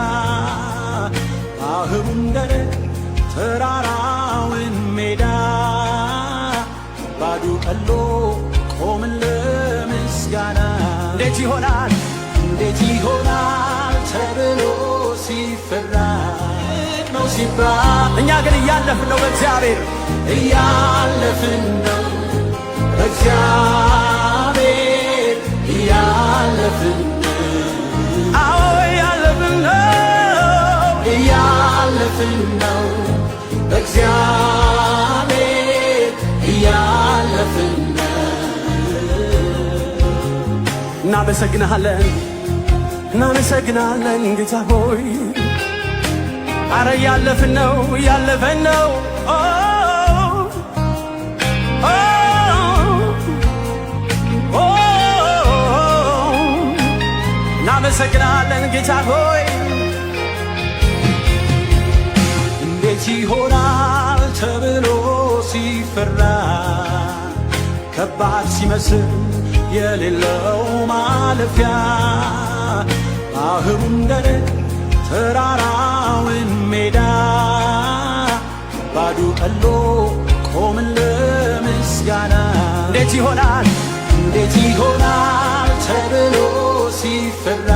ባህሩን ደረቅ ተራራውን ሜዳ ባዶ ቀሎ ቆምን ለምስጋና እንዴት ይሆናል ተብሎ ሲፈራ ነው ሲባል እኛ ግን እያለፍን ነው በእግዚአብሔር እያለፍን ነው በእግዚአብሔር እያለፍን አዎ እያለፍን ነው በእግዚአብሔር እያለፍን እናመሰግናለን ጌታ ሆይ አረ እያለፍን ነው እናመሰግናለን ጌታ ሆይ እንዴት ይሆናል ተብሎ ሲፈራ ከባድ ሲመስል የሌለው ማለፊያ ባህሩን ደረቅ ተራራውን ሜዳ ባዶ ቀሎ ቆምን ለምስጋና እንዴት ይሆናል ተብሎ ሲፈራ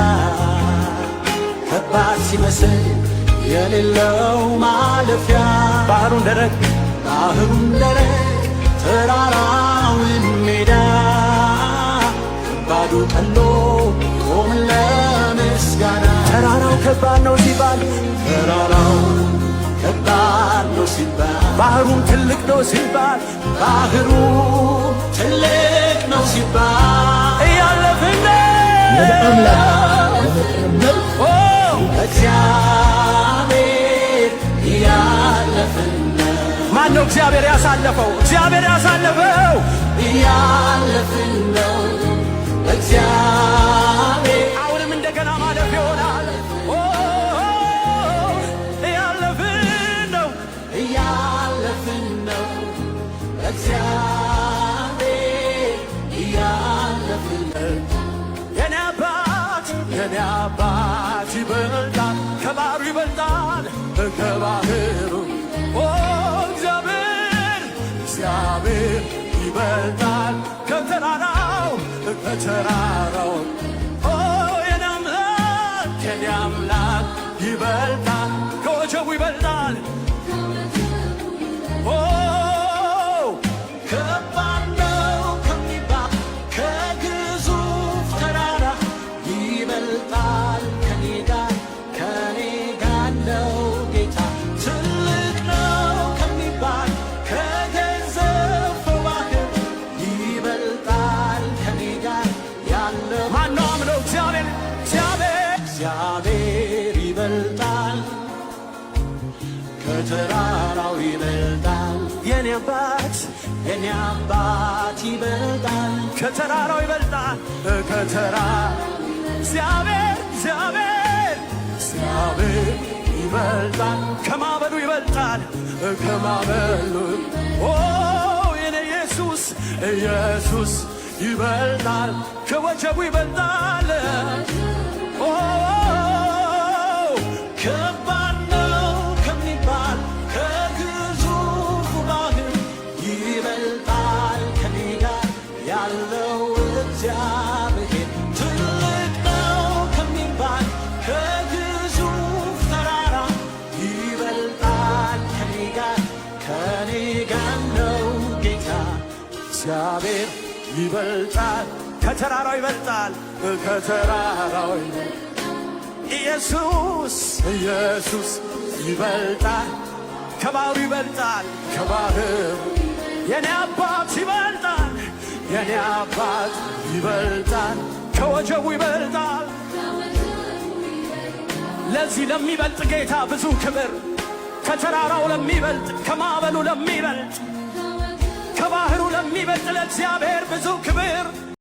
ከባድ ሲመስል የሌለው ማለፊያ ባህሩን ደረቅ ተራራውን ሜዳ ባዶ ቀሎ ቆምን ለምስጋና ተራራው ከባድ ነው ሲባል ባህሩም ትልቅ ነው ሲባል እያለፍን እግዚአብሔር እያለፍን ማነው እግዚአብሔር ያሳለፈው እያለፍን ነው እግዚአብሔር አሁንም እንደገና ማለፍ ይሆናል እያለፍን ነው እግዚአብሔር እያለፍን የኔ አባት ይበልጣል ከባህሩ ይበልጣል ከባህሩ እግዚአብሔር ይበልጣል ከተራራው ይበልጣል፣ ከወጀቡ ይበልጣል። ከባድ ነው ከሚባል ከግዙፍ ተራራ ይበልጣል ከኔ ጋር ነው ጌታ። ትልቅ ነው ከሚባል ከገዘፈ ባህር ይበልጣል ከኔ ጋር ያለው። ማነው አምነው? እግዚአብሔር ይበልጣል፣ ከተራራው ይበልጣል። የኔ አባት ይበልጣል፣ ከተራራው ይበልጣል። እግዚአብሔር ይበልጣል፣ ከማዕበሉ ይበልጣል፣ ከማዕበሉ። የኔ ኢየሱስ ይበልጣል፣ ከወጀቡ ይበልጣል። ከባድ ነው ከሚባል ከግዙፍ ባህር ይበልጣል ከኔ ጋር ያለው እግዚአብሔር። ትልቅ ነው ከሚባል ከግዙፍ ተራራ ይበልጣል ከኔ ጋር ነው ጌታ። እግዚአብሔር ይበልጣል፣ ከተራራው ይበልጣል፣ ከተራራው ኢየሱስ ይበልጣል፣ ከባህሩ ይበልጣል፣ ከባህሩ። የኔ አባት ይበልጣል፣ ከወጀቡ ይበልጣል። ለዚህ ለሚበልጥ ጌታ ብዙ ክብር፣ ከተራራው ለሚበልጥ፣ ከማዕበሉ ለሚበልጥ፣ ከባህሩ ለሚበልጥ ለእግዚአብሔር ብዙ ክብር።